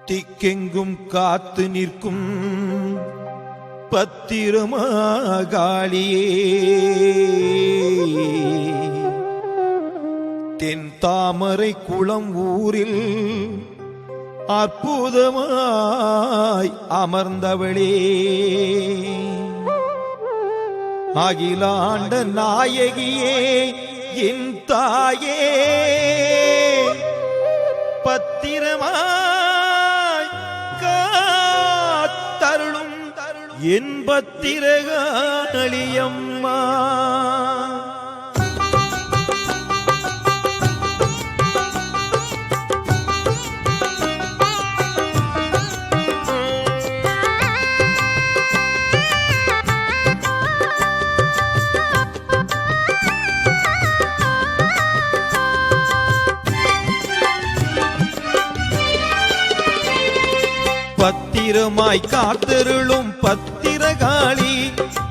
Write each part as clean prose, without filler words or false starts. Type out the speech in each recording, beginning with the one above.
திக்கெங்கும் காத்து நிற்கும் பத்திரமாகாளியே, தென் தாமரை குளம் ஊரில் அற்புதமாய் அமர்ந்தவளே, அகிலாண்ட நாயகியே என் தாயே, பத்திரமாய் காத்தருளும் என் பத்திரகாளியம்மா. பத்திரமாய் காத்தருளும் பத்திரகாளி,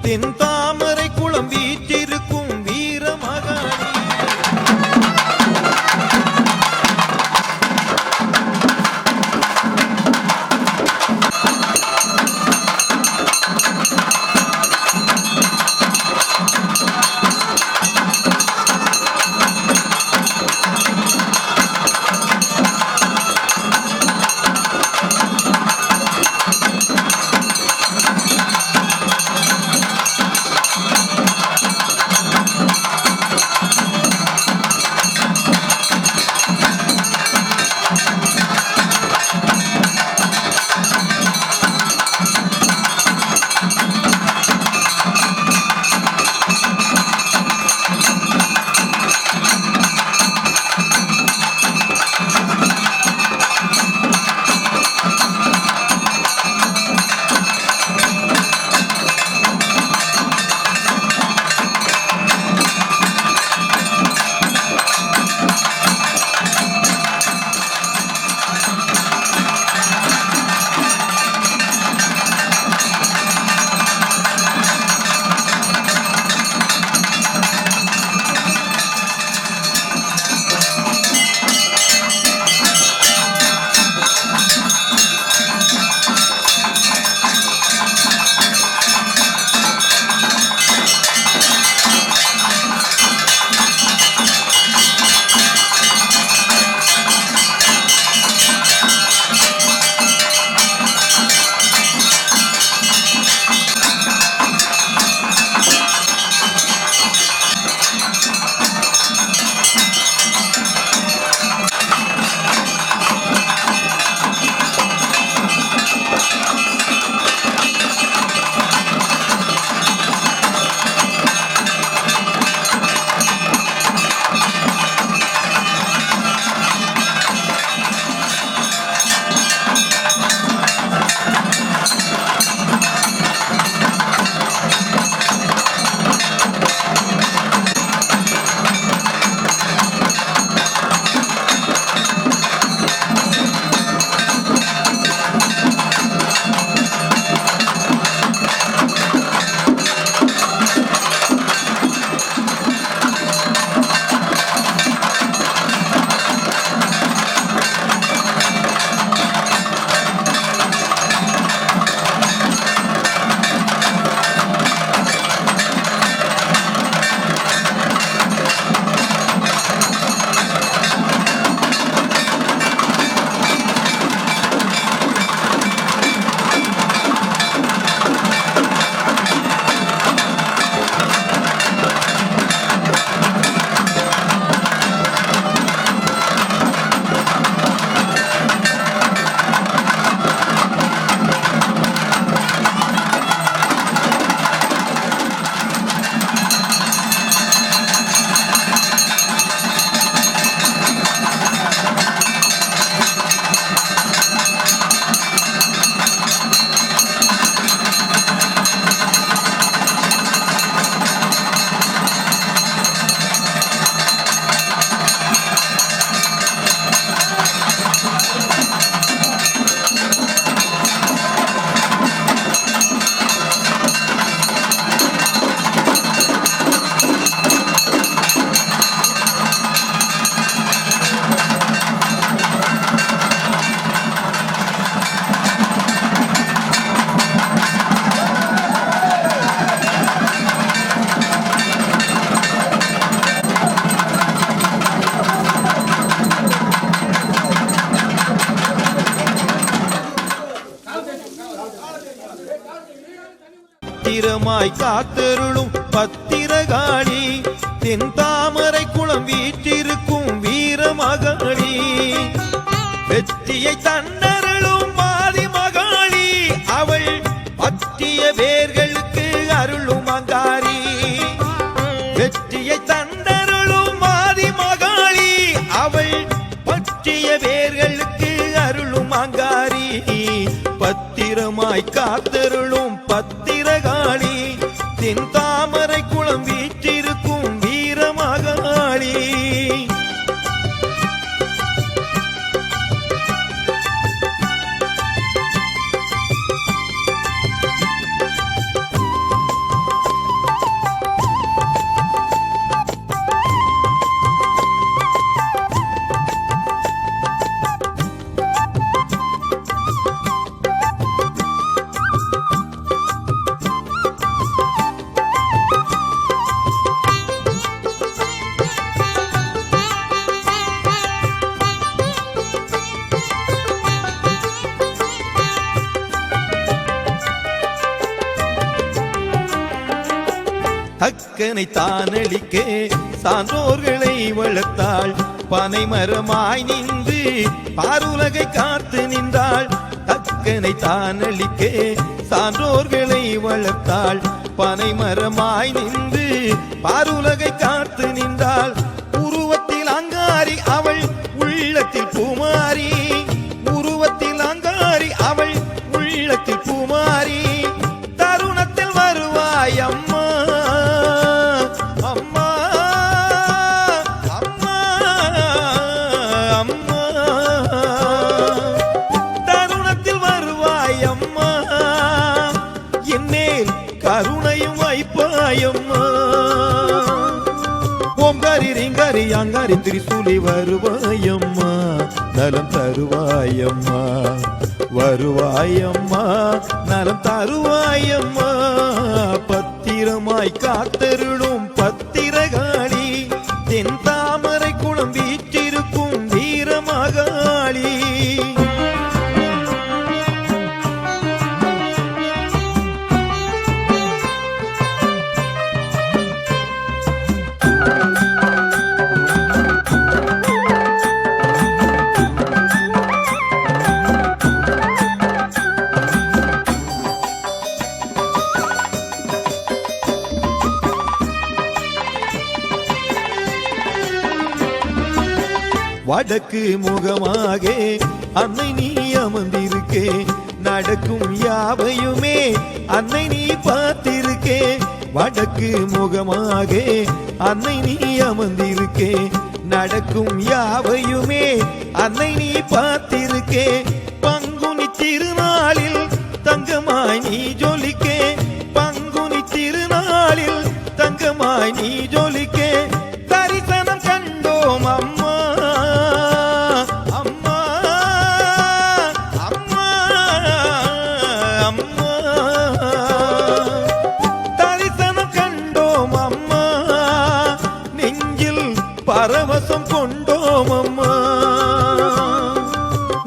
தென் தாமரை குளம் வீற்றிருக்கும் வீரமகாளி. பத்திரமாய் காத்தருளும் பத்திரகாளி தென் தாமரை குளம் வீற்றிருக்கும் வீரமகாளி வெற்றியை தன்னருளும் மாதி மகாளி அவள் பற்றிய வேர்களுக்கு அருளும் அங்காரி வெற்றியை தந்தருளும் மாதி மகாளி அவள் பற்றிய வேர்களுக்கு அருளும் அங்காரி பத்திரமாய் காத்தருளும் பத்திரகாளி தென் தாமரை குளம் வீற்றிருக்கும் வீரமகாளி அக்கனை தானளிக்க சான்றோர்களை வளர்த்தாள் பனைமரமாய் நின்று பாருலகை காத்து நின்றாள் அக்கனை தானளிக்க சான்றோர்களை வளர்த்தாள் பனைமரமாய் நின்று பாருலகை காத்து நின்றாள் உருவத்தில் அங்காரி அவள் உள்ளத்தில் பூமாரி உருவத்தில் அங்காரி அவள் உள்ளத்தில் பூமாரி தருணத்தில் வருவாய் அம்மா கருணையும் வைப்பாயம்மா ஓங்காரி ரிங்காரி அங்காரி திரிசூலி வருவாயம்மா நலம் தருவாயம்மா வருவாயம்மா நலம் தருவாயம்மா பத்திரமாய் காத்தருளும் பத்திரகாளி தென் தாமரை குளம் வீற்றிருக்கும் வீரமகாளி வடக்கு முகமாக அன்னை நீ அமர்ந்திருக்கே நடக்கும் யாவையுமே அன்னை நீ பார்த்திருக்கே வடக்கு முகமாக அன்னை நீ அமர்ந்திருக்கே நடக்கும் யாவையுமே அன்னை நீ பார்த்திருக்கே பங்குனி திருநாளில் தங்கமாய் நீ ஜொலிக்கே பங்குனி திருநாளில் தங்கமாய் நீ ஜொலிக்கே தரிசனம் கண்டோம் அம்மா பரவசம் கொண்டோம் அம்மா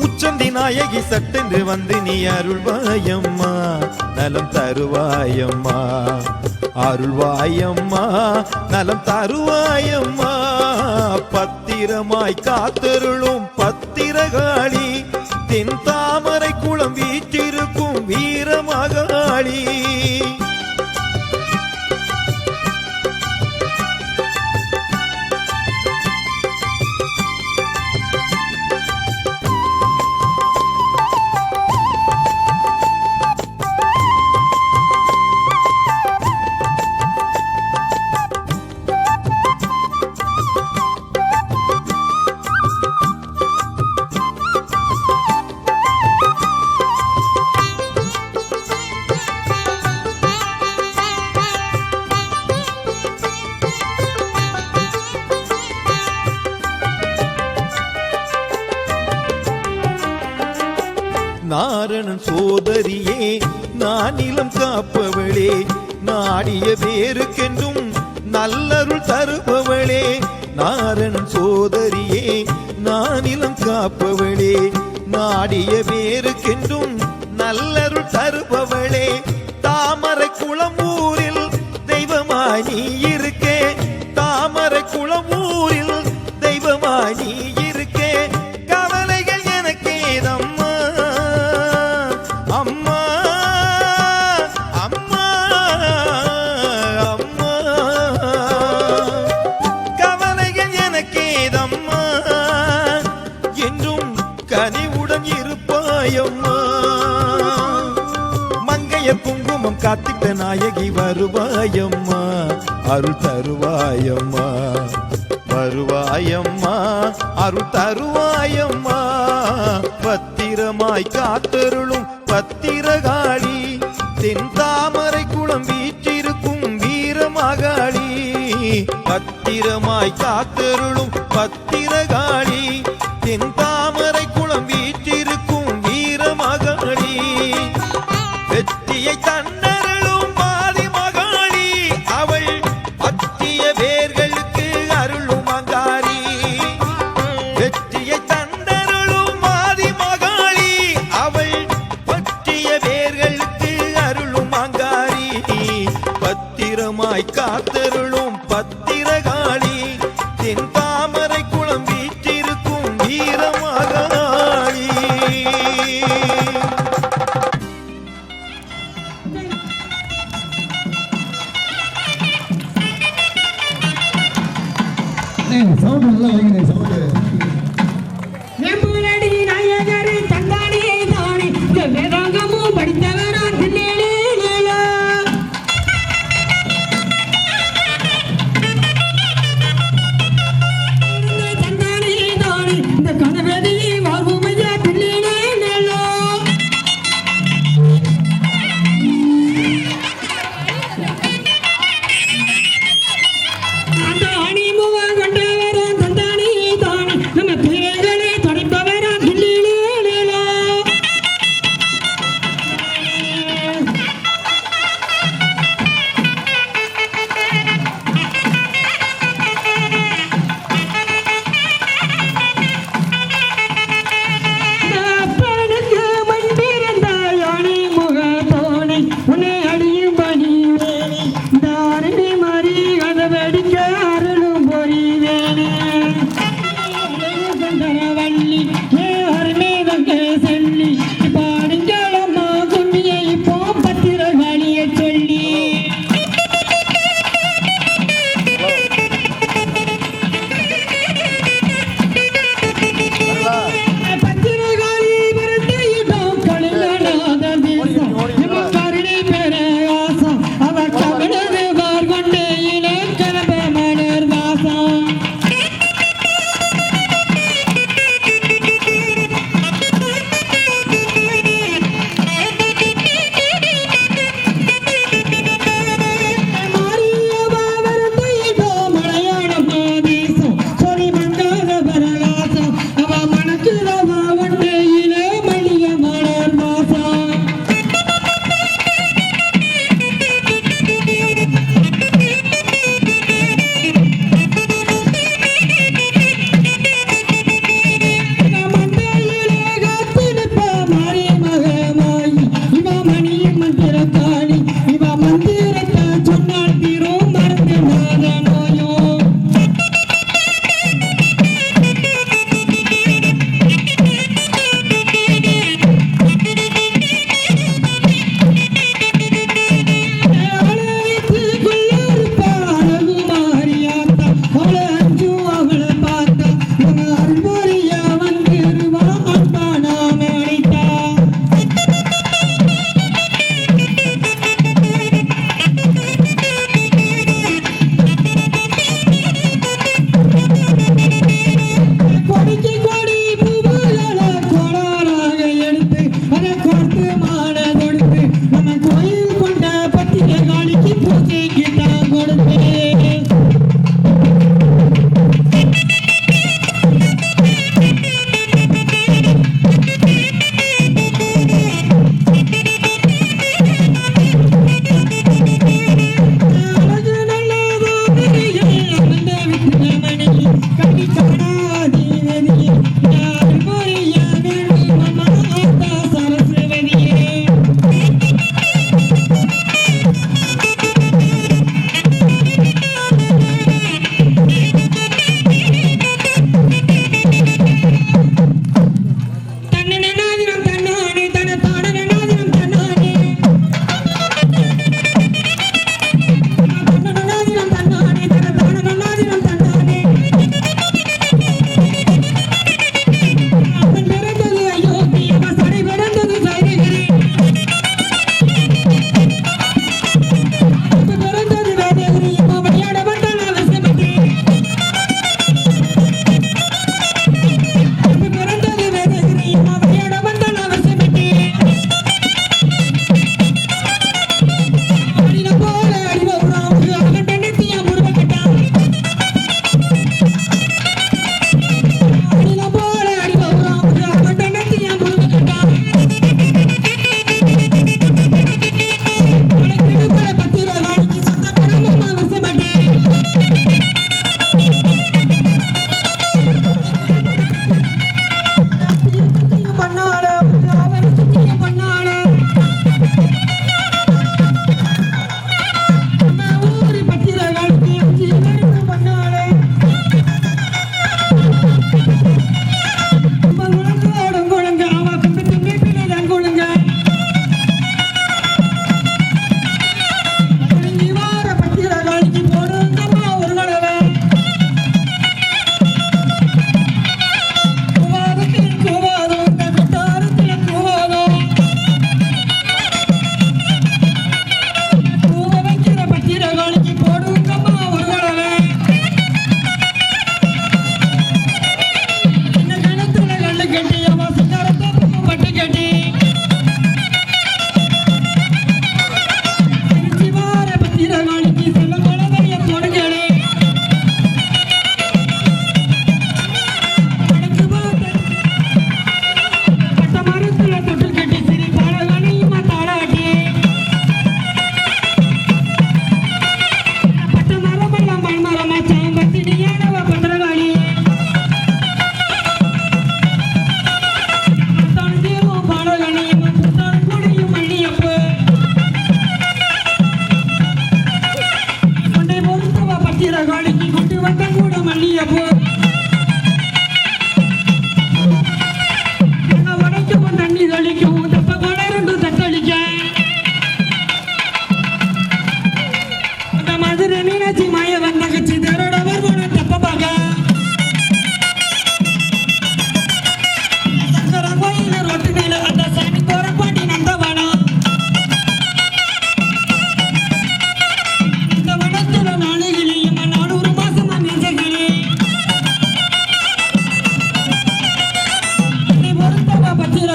உச்சந்தி நாயகி சட்டென்று வந்து நீ அருள்வாயம்மா நலம் தருவாயம்மா அருள்வாயம்மா நலம் தருவாயம்மா பத்திரமாய் காத்தருளும் பத்திரகாளி தென் தாமரை குளம் வீற்றிருக்கும் வீரமகாளி நாரணன் சோதரியே நானிலம் காப்பவளே நாடிய வேறுக்கென்றும் நல்லருள் தருபவளே நாரணன் சோதரியே நானிலம் காப்பவளே நாடிய வேறுக்கென்றும் நல்லருள் தருபவளே தாமரை குளம் தெய்வமாய் நீ இருக்கே தாமரை குளமூரில் தெய்வமாய் நீ இருக்கே கவலைகள் எனக்கேதம்மா அம்மா அம்மா அம்மா கவலைகள் எனக்கேதம்மா என்றும் கனிவுடன் இருப்பாயம்மா மங்கைய குங்குமம் காத்திட்ட நாயகி வருவாயம்மா அருள் தருவாயம்மா வருவாயம்மா அருள் தருவாயம்மா பத்திரமாய் காத்தருளும் பத்திரகாளி தென் தாமரை குளம் வீற்றிருக்கும் வீரமகாளி பத்திரமாய் காத்தருளும் பத்திரகாளி தென் தாமரை குளம் வீற்றிருக்கும் வீரமகாளி வெற்றியை தன்னருளும் ஆதிமகாளி அவள் பற்றிய வேர்களுக்கு அருளும் அங்காரி வெற்றியை தன்னருளும் ஆதிமகாளி அவள் பற்றிய வேர்களுக்கு அருளும் அங்காரி பத்திரமாய் காத்தருளும் பத்திரகாளி தென் தாமரை குளம் வீற்றிருக்கும் வீரமகாளி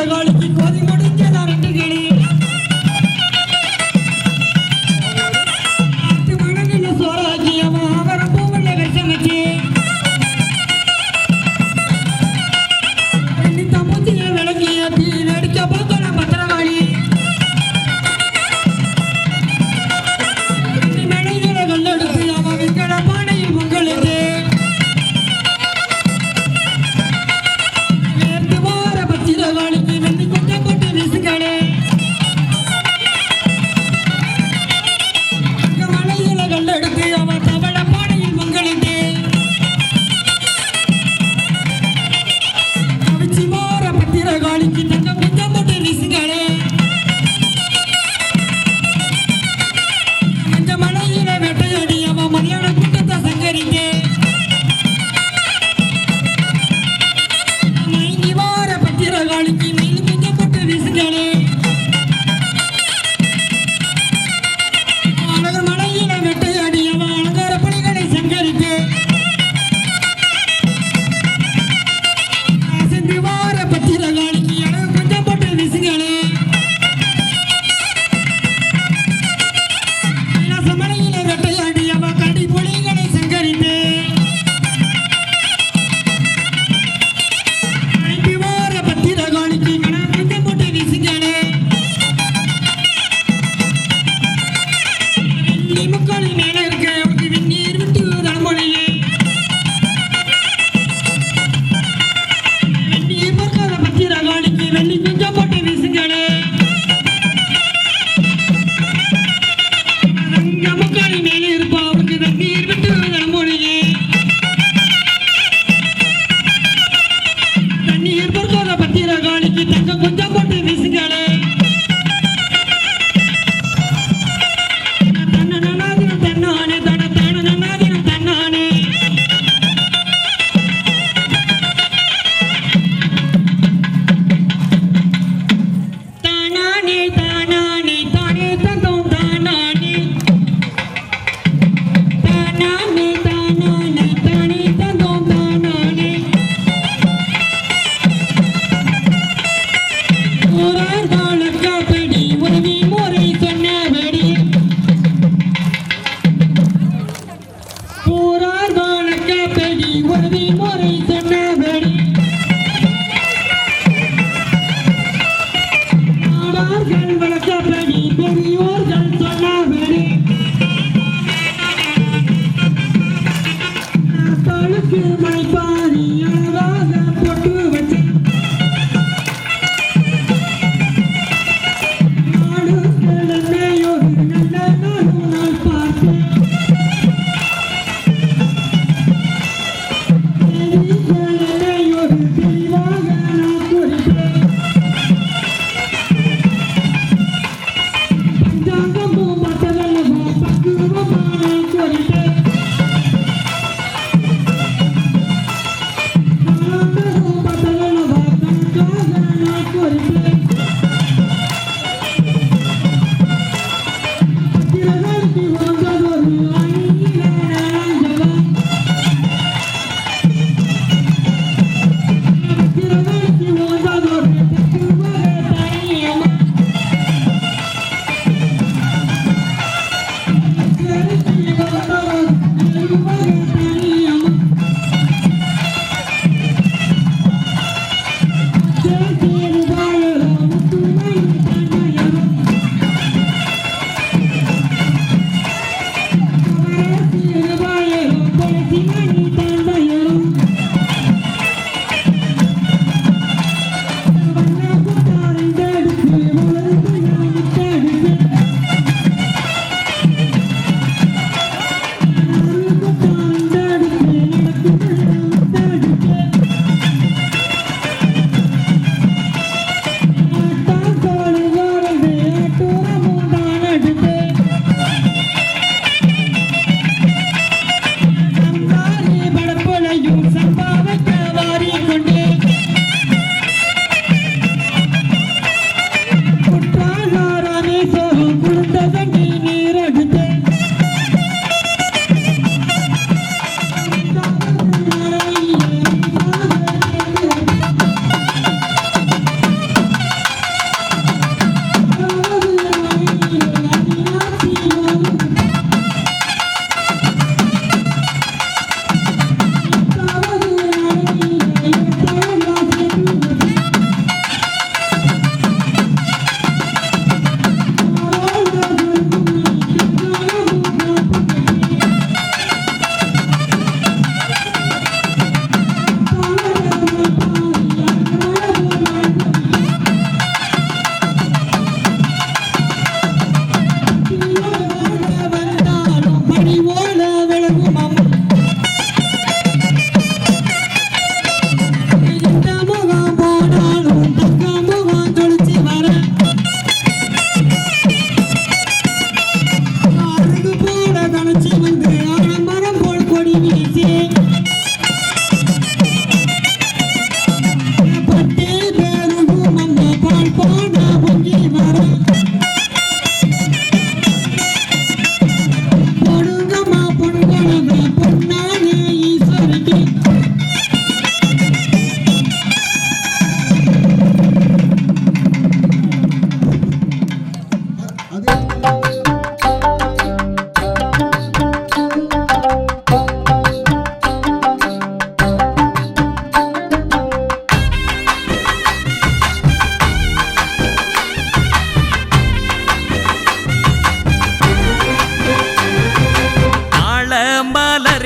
பத்திரகாளிக்கு கோதி முடிஞ்சதா ரெண்டு கிளி மனதில் சோறாக்கி அவன் அவரம் பூவல்ல விஷமச்சு தம்பூத்திய விளக்கிய தீ நடிக்க பார்க்கலாம் பத்திரகாளி மனைகளை கல்லெடுத்து அவன் விற்கிற பானையில் பொங்கலுக்கு நேர்த்து வார பத்திரகாளிக்கு வெந்தி கொஞ்சம் போட்டு வீசுங்களே மலையில கல்லெடுத்து அவன் தவள பானையில் பொங்கலுக்கு கவிச்சி வார பத்திரகாளிக்கு தங்க கொஞ்சம் போட்டு வீசுங்களே மஞ்ச மலையில வெட்டையடி அவன் மலையாள கூட்டத்தை சங்கரிங்க மயங்கி வார பத்திரகாளிக்கு மயில் கொஞ்சம் போட்டு வீசுங்களே அழகர் மலையில வெட்டையடி அவன் அலங்கார பணிகளை சங்கரிக்க சென்று வார பத்திரகாளிக்கு அழகு கொஞ்சம் போட்டு வீசுங்களே மலையில வெட்டையாடி அவன் கடி பொலிகளை சங்கரித்து வார பத்திரகாளிக்கு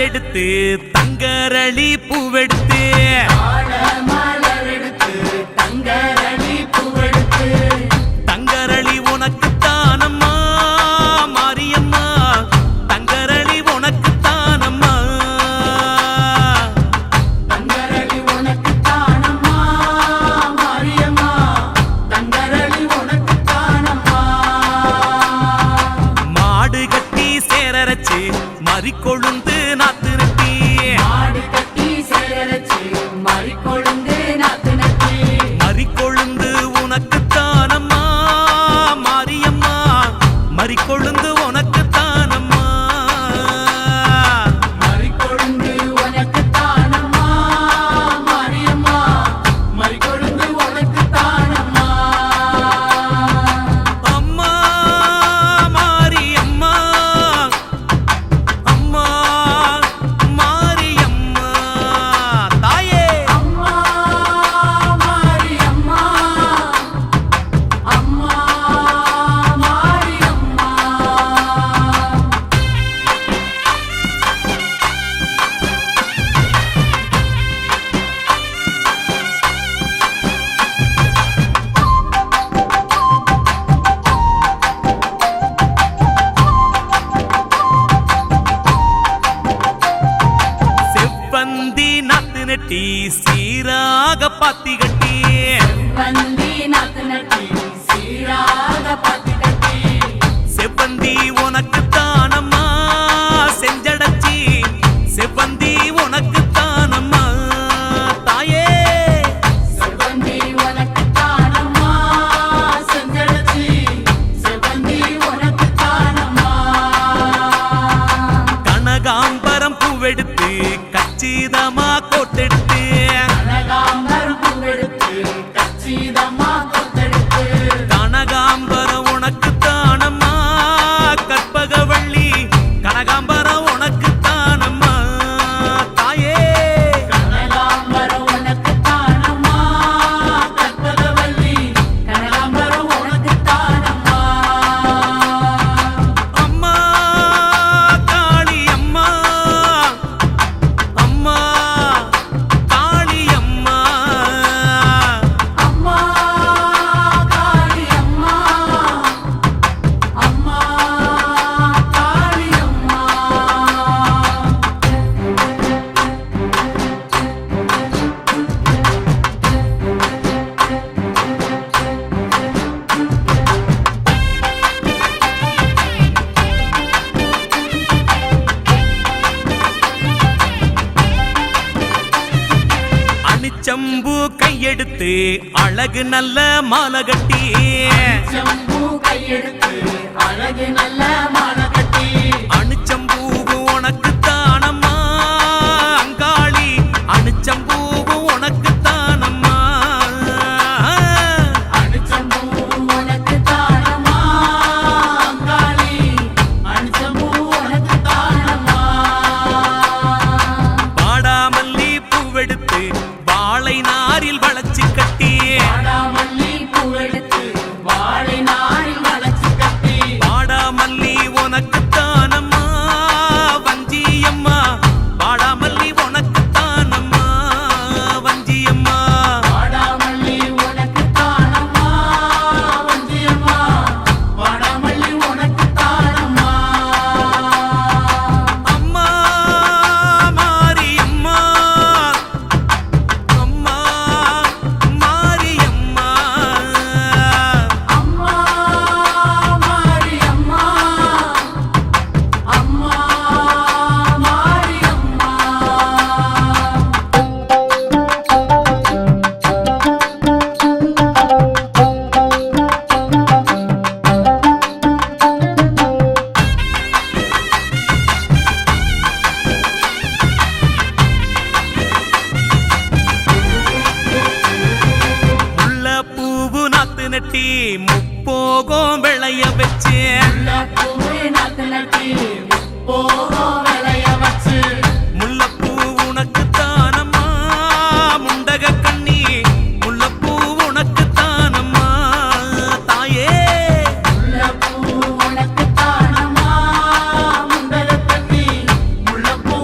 எடுத்து தங்கரளி பூவெடுத்து தங்கரளி உனக்கு தானம்மா மாரியம்மா தங்கரளி உனக்கு தானம்மா மாடு கட்டி சேரரைச்சு மறிக்கொழுந்து நாத்து நட்டி மறிக்கொழுந்து உனக்கு தானம்மா மாரியம்மா மறிக்கொழுந்து உனக்கு தானம்மா அம்மா மாரியம்மா அம்மா மாரியம்மா தாயே செவ்வந்தி நாத்து நெட்டி சீராக பாத்தி கட்டி செவ்வந்தி உனக்கு தானம்மா செஞ்சடச்சி செவ்வந்தி உனக்கு தானம்மா தாயே கனகாம்பரம் பூவெடுத்து கச்சிதமா கோட்டெடுத்து கனகாம்பரம் உனக்கு தானம்மா கற்பகவள்ளி கனகாம்பரம் உனக்கு தானம்மா தாயே அம்மா காளி அம்மா அம்மா காளி அம்மா அணிச்சம்பூ கையெடுத்து அழகு நல்ல மாலை கட்டி அணிச்சம்பூவு உனக்கு தானம்மா அங்காளி அணிச்சம்பூவு உனக்கு தானம்மா வாடாமல்லி பூவெடுத்து வாழை நாரில் வளைச்சு கட்டி வாடாமல்லி உனக்கு தானம்மா வஞ்சியம்மா வாடாமல்லி உனக்கு தானம்மா வஞ்சியம்மா அம்மா மாரியம்மா அம்மா மாரியம்மா முல்லைப்பூவு நாத்து நட்டி முப்போகம் விளைய வச்சு முல்லைப்பூ உனக்கு தானம்மா முண்டக கண்ணி முல்லைப்பூ உனக்கு தானம்மா தாயே உனக்கு தானம்மா முண்டக கண்ணி முல்லைப்பூ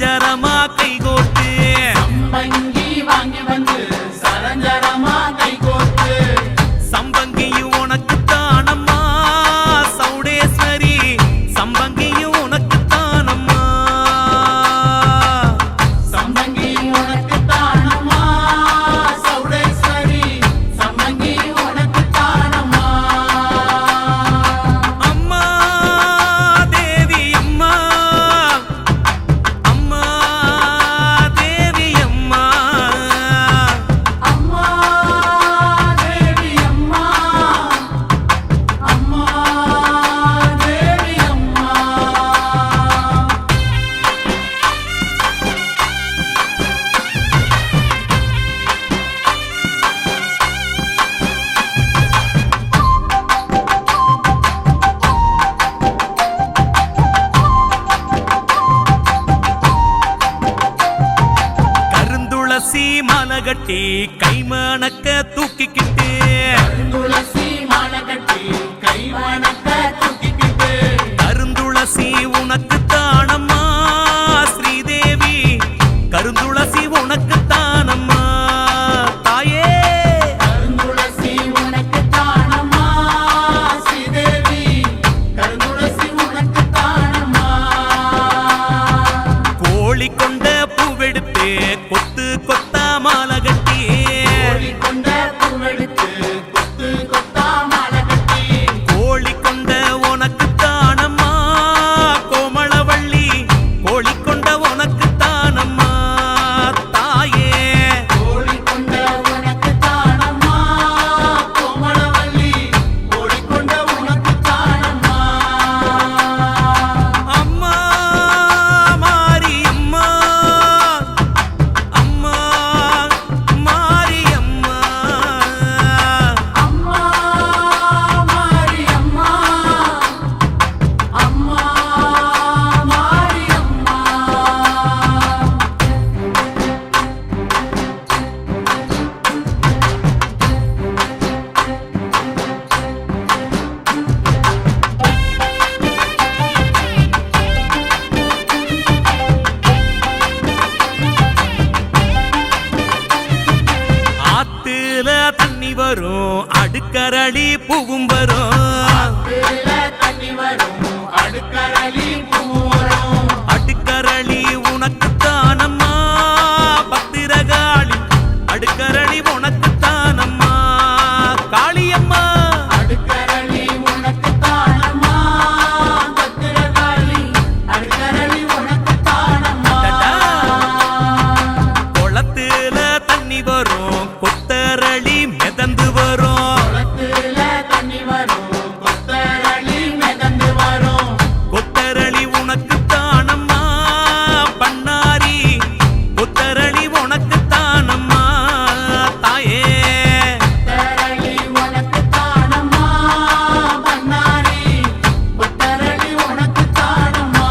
சரஞ்சரமா கைகோட்டு சம்பங்கி வாங்கி வந்து சரஞ்சரமா கை கோர்த்து சம்பங்கியும் உனக்கு தானம்மா சௌடேஸ்வரி சம்பங்கியும் உனக்கு தானம்மா சம்பங்கி உனக்கு தானம்மா சௌடேஸ்வரி சம்பங்கி உனக்கு தானம்மா அம்மா தேவி அம்மா அம்மா தேவி அம்மா அம்மா தேவி அம்மா அம்மா தேவி அம்மா கருந்துளசி மாலை கட்டி கைமணக்க தூக்கிக்கிட்டு துளசி மாலை கட்டி கை வணக்க தூக்கிக்கிட்டு கருந்துளசி உனக்கு தானம்மா ஸ்ரீதேவி கருந்துளசி உனக்கு தானம்மா தாயே கருந்துளசி உனக்கு தானம்மா ஸ்ரீதேவி கருந்துளசி உனக்கு தானம்மா கோழி கொண்ட பூவெடுத்து கொத்து கொத்தா மாலை கட்டி கோழி கொண்ட பூவெடுத்து கொத்து கொத்தா மாலை கட்டி கோழி கொண்ட உனக்கு தானம்மா கோமளவள்ளி கோழி கொண்ட உனக்கு தானம்மா தாயே கோழி கொண்ட உனக்கு தானம்மா கோமளவள்ளி கோழி கொண்ட உனக்கு தானம்மா அம்மா மாரி அம்மா அம்மா மாரி அம்மா அம்மா மாரி அம்மா அம்மா மாரி அம்மா ஆத்துல தண்ணி வரும் அடுக்கரளி பூவும் வரும் ஆத்துல தண்ணி வரும் அடுக்கரளி பூ வரும் அடுக்கரளி உனக்கு தானம்மா பத்திரகாளி அடுக்கரளி உனக்கு தானம்மா காளியம்மா அடுக்கரளி உனக்கு தானம்மா பத்திரகாளி அடுக்கரளி உனக்கு தானம்மா குளத்துல தண்ணி வரும் கொத்தரளி மிதந்து வரும் குளத்துல தண்ணி வரும் கொத்தரளி மிதந்து வரும் கொத்தரளி உனக்கு தானம்மா பண்ணாரி கொத்தரளி உனக்கு தானம்மா தாயே கொத்தரளி உனக்கு தானம்மா பண்ணாரி கொத்தரளி உனக்கு தானம்மா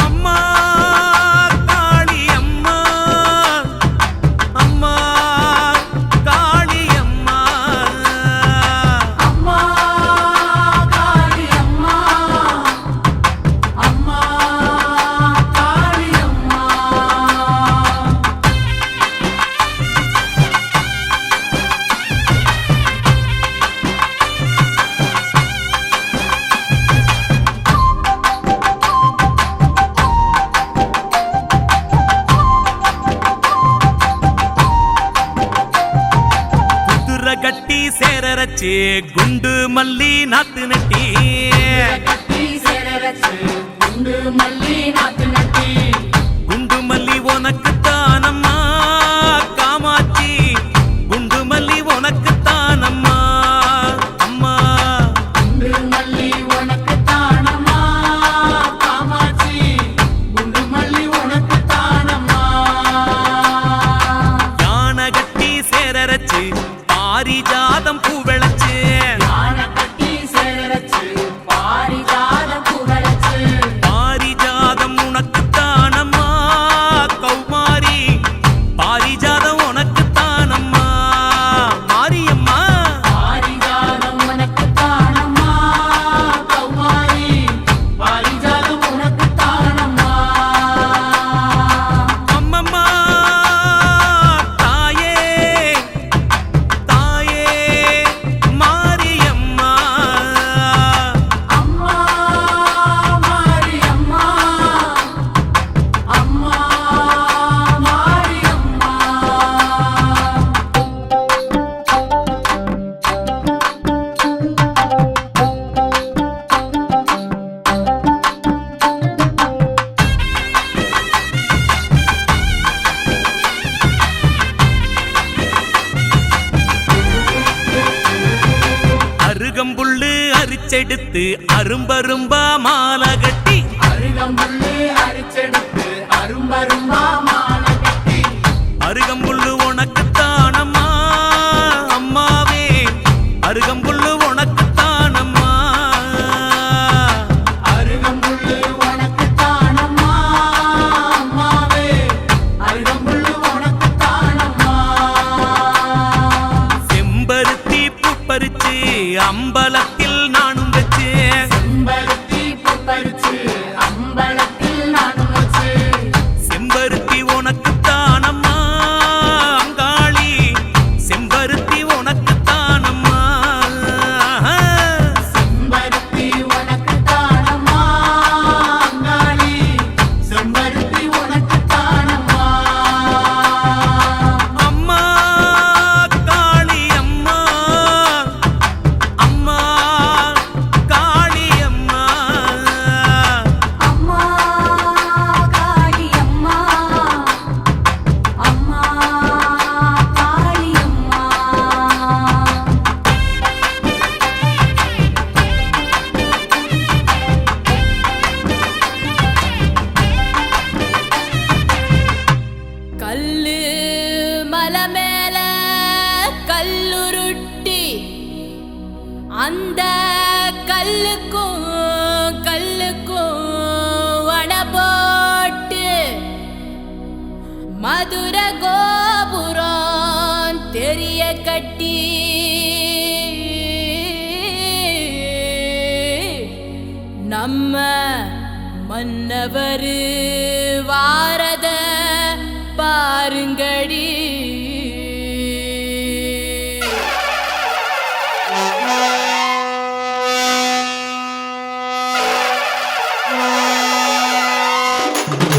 அம்மா காளி அம்மா அம்மா காளி அம்மா அம்மா காளி அம்மா அம்மா காளி அம்மா குதிரை கட்டி சேரரச்சு குண்டு மல்லி நாத்து நட்டி கட்டி சேரரச்சு குண்டு மல்லி நாத்து நட்டி குண்டு மல்லி உனக்கு தானம்மா காமாட்சி குண்டு மல்லி உனக்கு தானம்மா அம்மா குண்டு மல்லி உனக்கு தானம்மா காமாட்சி குண்டு மல்லி உனக்கு தானம்மா யானை கட்டி சேரரச்சு பாரிஜாதம் பூ விளைச்சு யானை கட்டி சேரரச்சு பாரிஜாத பூ வளைச்சு பாரிஜாதம் உனக்கு தானம்மா கௌமாரி பாரிஜாதம் உனக்கு தானம்மா மாரியம்மா பாரிஜாதம் உனக்கு தானம்மா கௌமாரி பாரிஜாதம் உனக்கு தானம்மா அரிச்செடுத்து அரும்பரும்பா மாலை கட்டி அருகம்புல்லு அரிச்செடுத்து அரும்பரும்பா மாலை கட்டி அருகம்புல்லு உனக்குத்தானம்மா அம்மாவே அருகம்புல்லு உனக்குத்தானம்மா அருகம்புல்லு உனக்குத்தானம்மா அம்மாவே அருகம்புல்லு உனக்குத்தானம்மா செம்பருத்தி பூ பறிச்சு அம்பலத்தில் நானும் வச்சேன் செம்பருத்தி பூ பறிச்சு அம்பலத்தில் நானும் வச்சு செம்பருத்தி உனக்குத்தானம்மா அங்காளி செம்பருத்தி உனக்குத்தானம்மா செம்பருத்தி உனக்குத்தானம்மா அங்காளி செம்பருத்தி உனக்குத்தானம்மா அம்மா காளி அம்மா அம்மா காளி அம்மா அம்மா காளி அம்மா அம்மா காளி அம்மா கல்லு மலை மேல கல்லுருட்டி அந்த கல்லுக்கும் வட போட்டு மதுர கோபுரம் தெரிய கட்டி நம்ம மன்னவர் வாரத பாருங்கடி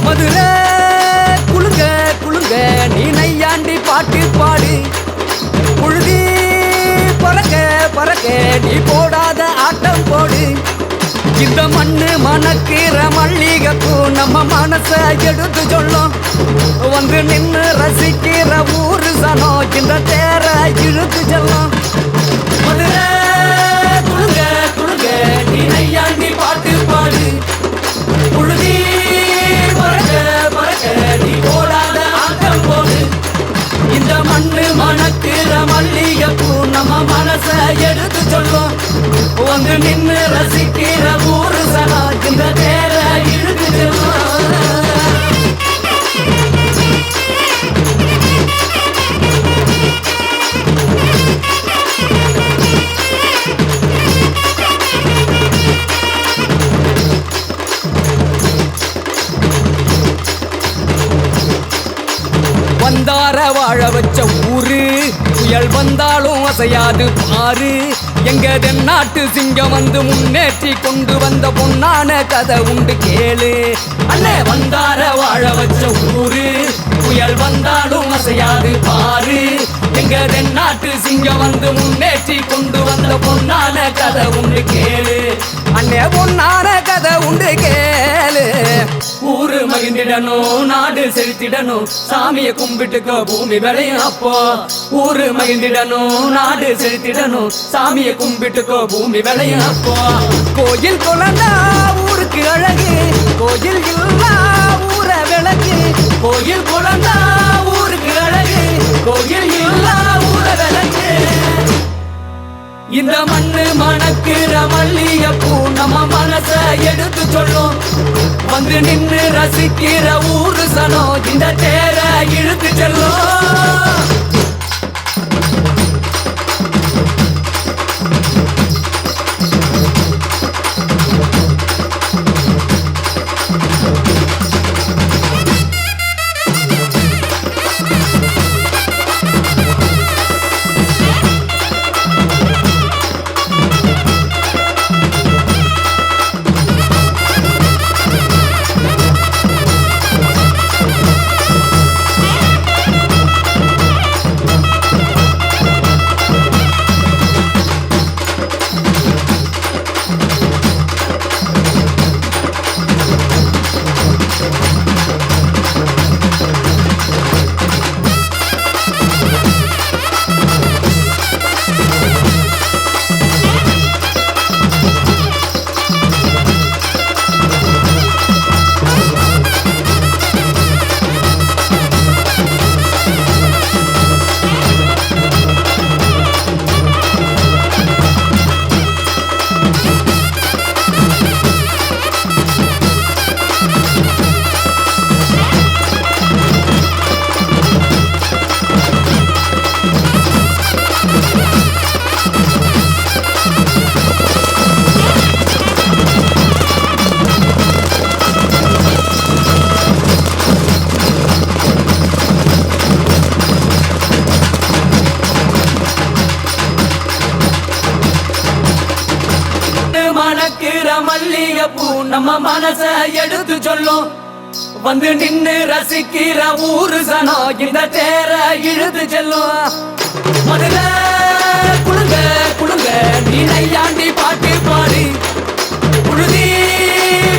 மதுரை குலுங்க குலுங்க நீ நையாண்டி பாட்டு பாடு புழுதி பறக்க பறக்க நீ போடாத ஆட்டம் போடு இந்த மண்ணு மணக்கிற மல்லிகைப்பூ நம்ம மனச எடுத்து சொல்லும் வந்து நின்று ரசிக்கிற ஊரு சனம் இந்த தேர இழுத்து செல்லும் மதுரை குலுங்க குலுங்க நீ நையாண்டி பாட்டு பாடு புழுதி பறக்க பறக்க நீ போடாத ஆட்டம் போடு இந்த மண்ணு மணக்கிற மல்லிகைப்பூ நம்ம மனச எடுத்து சொல்லும் வந்து நின்று ரசிக்கிற ஊரு சனா இந்த தேர இழுத்து செல்லும் வந்தார வாழ வச்ச ஊரு புயல் வந்தாலும் அசையாது பாரு எங்க தென்னாட்டு சிங்கம் வந்து முன்னேற்றி கொண்டு வந்த பொன்னான கதை உண்டு கேளு அண்ணே வந்தார வாழ வச்ச ஊரு புயல் வந்தாலும் அசையாது பாரு எங்க தென்னாட்டு சிங்கம் வந்து முன்னேற்றி கொண்டு வந்த பொன்னான கதை உண்டு கேளு அண்ணே பொன்னான கதை உண்டு கேளு ஊரு மகிழ்ந்திடணும் நாடு செலுத்திடணும் சாமியை கும்பிட்டுக்கோ பூமி விளையும் அப்போ ஊரு மகிழ்ந்திடணும் நாடு செலுத்திடணும் சாமியை கும்பிட்டுக்கோ பூமி விளையும் அப்போ கோயில் குழந்தா ஊருக்கு அழகு கோயில் இல்லா ஊர விளக்கு கோயில் குழந்தா ஊருக்கு அழகு கோயில் இல்லா ஊர விளக்கு இந்த மண்ணு மணக்கிற மல்லிகைப்பூ நம்ம மனச எடுத்து சொல்லும் வந்து நின்று ரசிக்கிற ஊரு சனம் இந்த தேர இழுத்து செல்லும் மனச எடுத்து சொல்லும் வந்து நின்னு ரசிக்கிற ஊரு சனம் இந்த தேர இழுத்து செல்லும் மதுர குழுங்க குழுங்க நீ நையாண்டி பாட்டு பாடி புழுதி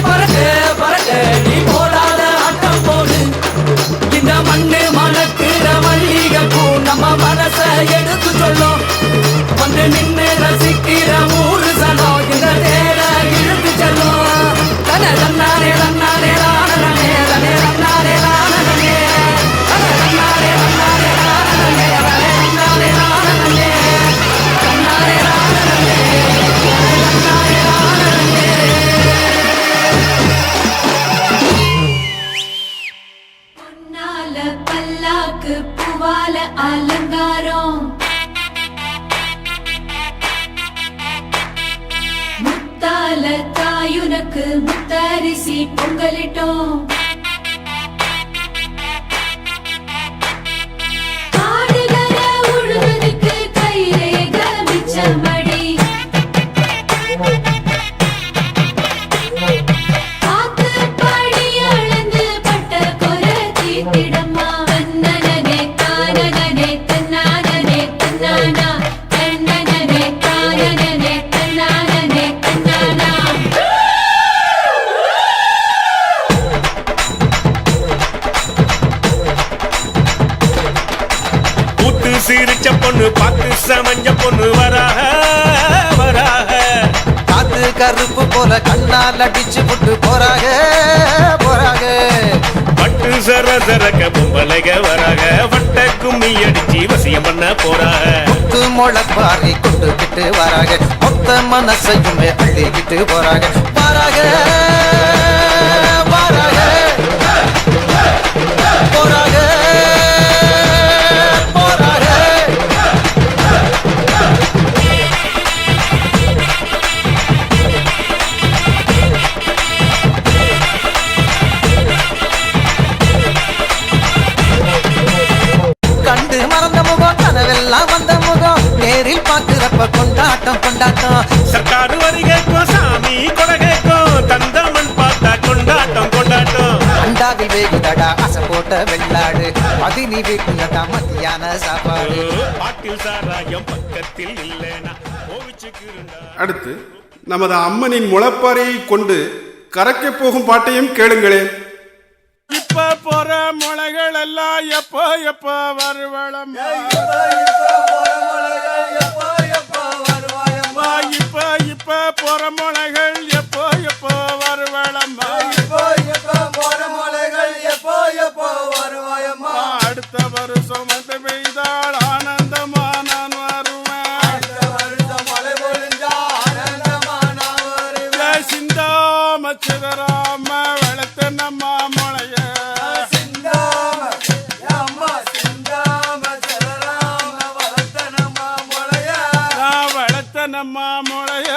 பறக்க பறக்க நீ போடாத ஆட்டம் போடு இந்த மண்ணு மணக்கிற மல்லிகை பூ நம்ம மனச எடுத்து சொல்லும் வந்து நின்னு ரசிக்கிற ஊரு சனம் இந்த தேர இழுத்து செல்லும் தன தன்னாரே தன்னாரே ராணனே தனே தன்னாரே ராணனே தன தன்னாரே தன்னாரே ராணனே தனே தன்னாரே ராணனே தன்னாரே ராணனே தன்னாரே ராணனே பொன்னால பல்லாக்கு பூவால அலங்காரம் முத்தால தாயுனக்கு முத்தரிசி பொங்கலிட்டோம் ஆடுகிற உழுவதுக்கு கைரேக மிச்சமடி ஆத்து படி அளந்து பட்ட கொரை தீத்திடம்மா தன்னனனே தானனனே தன்னானனே தன்னானா தன்னனனே தானனனே தன்னானனே தன்னானா பூத்து சிரிச்ச பொண்ணு பார்த்து சமஞ்ச பொண்ணு வராக வராக காத்து கருப்பு போல கண்ணால் அடிச்சு புட்டு போறாங்க போறாங்க பட்டு சர சரக்க பொம்பளைக வராக வட்ட கும்மி அடிச்சு வசியம் பண்ண போறாக முத்து முளைப்பாரி கொண்டுகிட்டு வராங்க மொத்த மனசையுமே அள்ளிக்கிட்டு போறாங்க வராங்க வராங்க போறாங்க போறாங்க கண்டு மறந்த முகம் கனவெல்லாம் வந்த முகம் நேரில் பார்க்கிறப்ப கொண்டாட்டம் கொண்டாட்டம் சர்க்காரு வரி கேட்கும் சாமி கொடை கேட்கும் தந்தமன் பார்த்தா கொண்டாட்டம் கொண்டாட்டம் அண்டாவில் வேகுதடா அசை போட்ட வெள்ளாடு பதினி வீட்டுலடா மத்தியான சாப்பாடு பாட்டில் சாராயம் பக்கத்தில் இல்லைனா கோவிச்சுக்கிருந்தா. அடுத்து நமது அம்மனின் முளைப்பாறையை கொண்டு கரைக்க போகும் பாட்டையும் கேளுங்களேன். இப்ப போற முளைகள் எல்லாம் எப்போ எப்போ வருவளம்மா இப்ப இப்ப போற முளைகள் எப்போ எப்போ வருவளம்மா அடுத்த வருஷம் வந்து பெய்தால் ஆனந்தமா நான் வருவேன் சிந்தாம சிதறாம வளர்த்த நம்ம முளைய நம்ம முளைய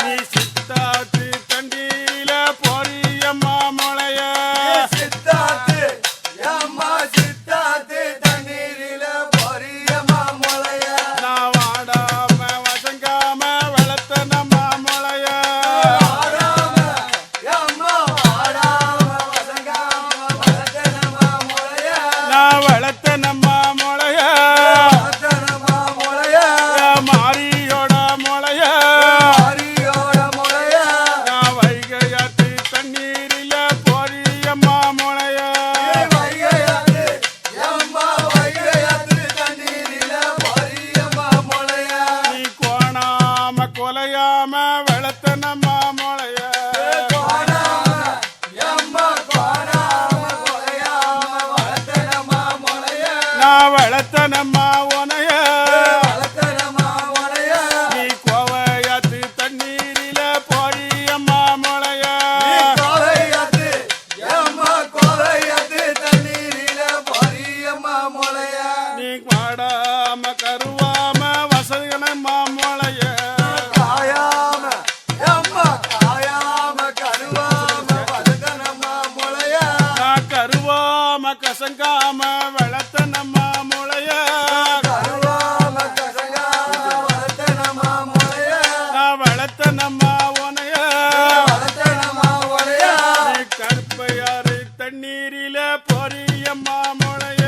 நீ சித்தாத்து தண்டியில போறியம்மா முளைய நான் வாடாம வசங்காம வளர்த்த நம்ம முளைய நான் வளர்த்த நம்ம முளைய மாரியோட முளைய நான் வைகையாத்து தண்ணீரில போறியம்மா முளைய நீ கோணாம கொலையாம வளர்த்த நம்ம முளைய நான் வளர்த்த நம்ம உனைய நீ கோவையாத்து தண்ணீரில போறியம்மா முளைய நீ வாடாம கருவாம வசனம்மா முளைய நான் கருவாம கசங்காம வளர்த்த நம்ம முளைய நான் வளர்த்த நம்ம உனைய தண்ணீரில பொரியம்மா முளைய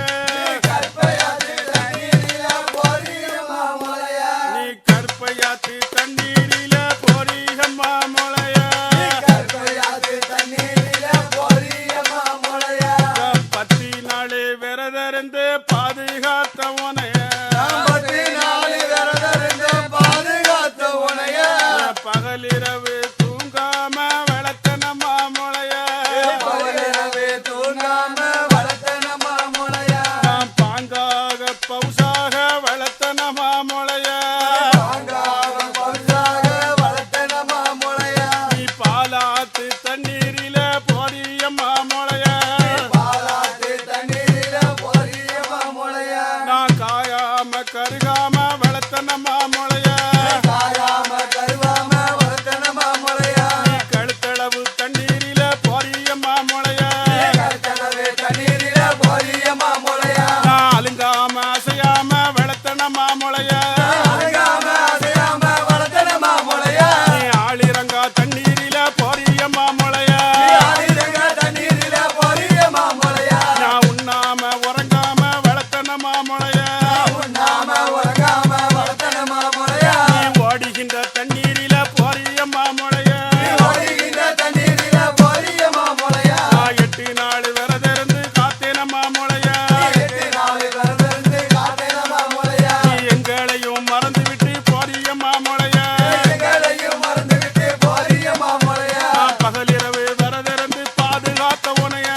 நீ கற்பையாத்து தண்ணீரில பொரியம்மா முளைய பத்தி நாளே விரதருந்து பாதுகாத்த உனைய பகலிரவு தூங்காம வளர்த்தனமா முளைய பாங்காக பௌசாக வளர்த்தனமா முளைய நீ பாலாத்து தண்ணீரில பொரியம்மா முளைய நான் காயாம கருகாம வளர்த்தனமா முளைய நீ கழுத்தளவு தண்ணீரில பொரியம்மா முளைய நான் அலுங்காம அசையாம வளர்த்தனமா முளைய நீ ஆளிரங்கா தண்ணீரில பொரியம்மா முளைய நான் உண்ணாம உறங்காம வளர்த்தனமா முளைய நீ ஓடுகின்ற தண்ணீரில பொரியம்மா முளைய நான் 8 நாள் விரதிருந்து காத்தேனம்மா முளைய நீ எங்களையும் மறந்து விட்டு பொரியம்மா முளைய நான் பகலிரவு விரதிருந்து பாதுகாத்த உனைய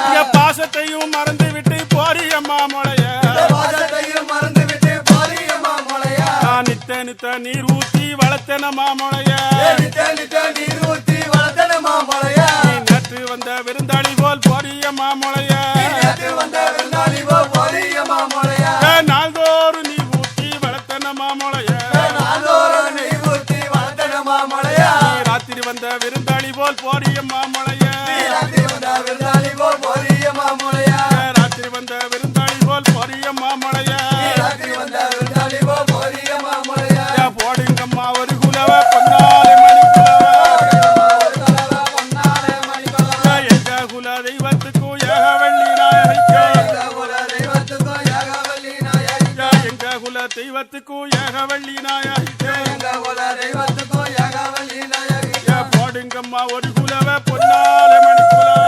இங்க பாசத்தையும் மறந்து விட்டு பொரியம்மா முளைய நான் நித்த நித்த நீர் ஊத்தி வளர்த்தனமா முளைய நீ நேற்று வந்த விருந்தாளி போல் பொரியம்மா முளைய நாள்தோறும் நீ ஊத்தி வளர்த்தனமா முளைய நீ ராத்திரி வந்த விருந்தாளி போல் பொரியம்மா முளைய ராத்திரி வந்த விருந்தாளி போல் பொரியம்மா முளைய போடுங்கம்மா ஒரு குலவ பொன்னாலை மணிக்குலவ எங்க குல தெய்வத்துக்கும் ஏகவள்ளி நாயகிக்கோ எங்க குல தெய்வத்துக்கும் ஏகவள்ளி நாயகிக்கோ போடுங்கம்மா ஒரு குலவ Ponnalai மணிக்குலவ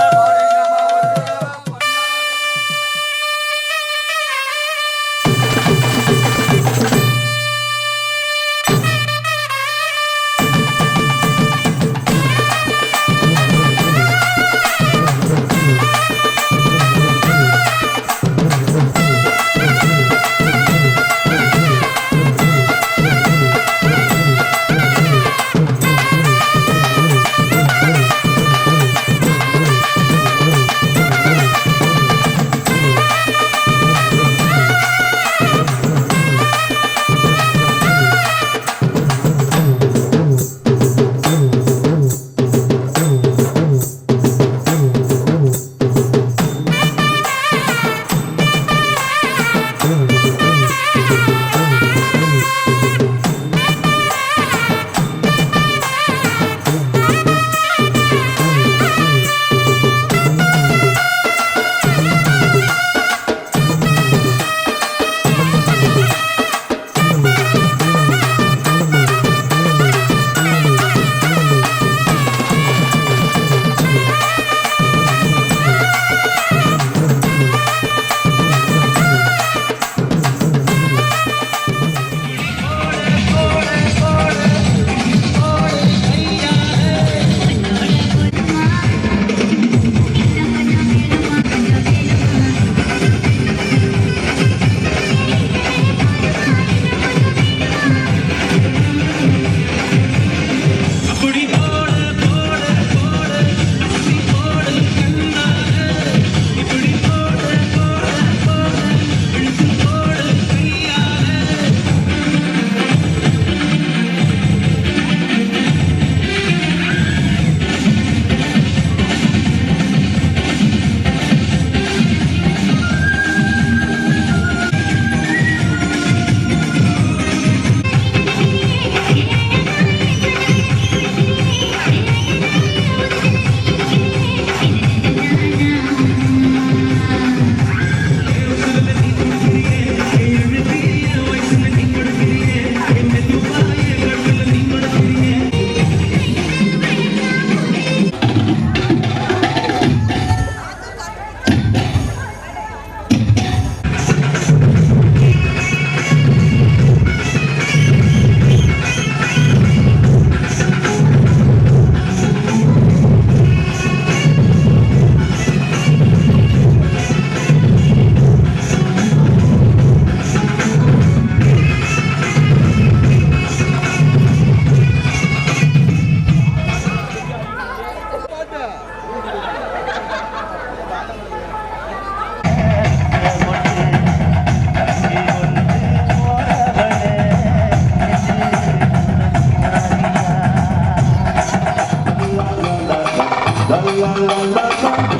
la la la la